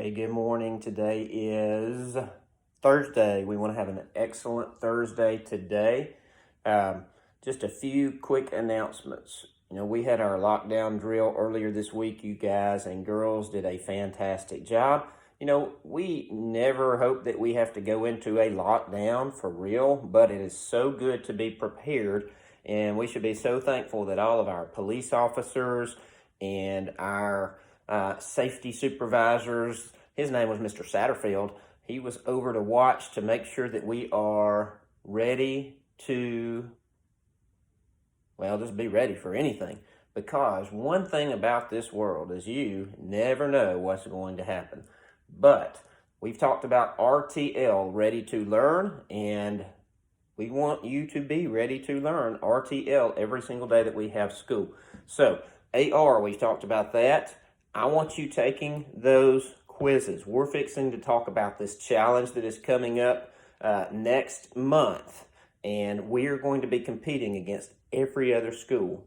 Hey, good morning. Today is Thursday. We want to have an excellent Thursday today. Just a few quick announcements. We had our lockdown drill earlier this week. You guys and girls did a fantastic job. We never hope that we have to go into a lockdown for real, but it is so good to be prepared. And we should be so thankful that all of our police officers and our safety supervisors, his name was Mr. Satterfield, he was over to watch to make sure that we are ready to, just be ready for anything. Because one thing about this world is you never know what's going to happen. But we've talked about RTL, Ready to Learn, and we want you to be ready to learn RTL every single day that we have school. So, AR, we've talked about that. I want you taking those quizzes. We're fixing to talk about this challenge that is coming up next month. And we are going to be competing against every other school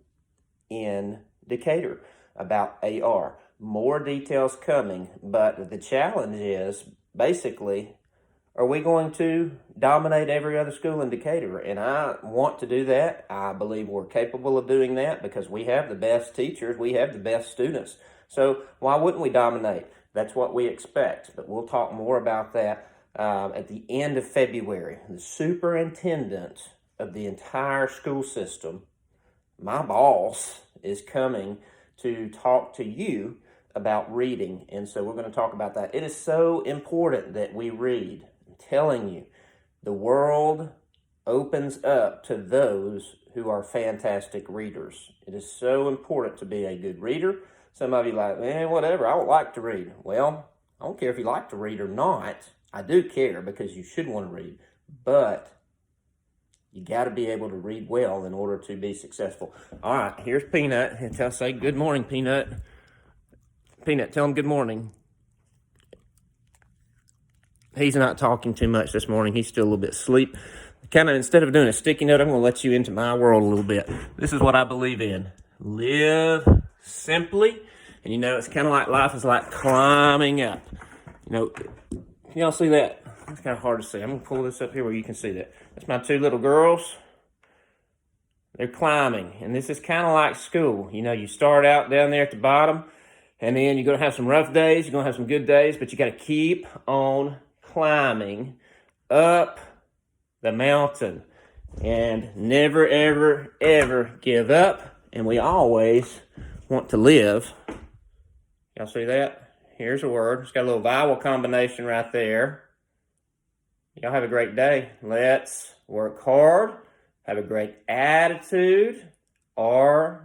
in Decatur about AR. More details coming, but the challenge is basically, are we going to dominate every other school in Decatur? And I want to do that. I believe we're capable of doing that because we have the best teachers. We have the best students. So why wouldn't we dominate? That's what we expect. But we'll talk more about that at the end of February. The superintendent of the entire school system, my boss, is coming to talk to you about reading. And so we're going to talk about that. It is so important that we read. I'm telling you, the world opens up to those who are fantastic readers. It is so important to be a good reader. Some of you like, whatever, I don't like to read. Well, I don't care if you like to read or not. I do care because you should want to read. But you got to be able to read well in order to be successful. All right, here's Peanut. Say good morning, Peanut. Peanut, tell him good morning. He's not talking too much this morning. He's still a little bit asleep. Instead of doing a sticky note, I'm going to let you into my world a little bit. This is what I believe in. Live simply. And it's kind of like life is like climbing up. Can y'all see that? It's kind of hard to see. I'm going to pull this up here where you can see that. That's my two little girls. They're climbing. And this is kind of like school. You start out down there at the bottom. And then you're going to have some rough days. You're going to have some good days. But you got to keep on climbing up the mountain. And never, ever, ever give up. And we always want to live. Y'all see that? Here's a word. It's got a little vowel combination right there. Y'all have a great day. Let's work hard. Have a great attitude. RTL.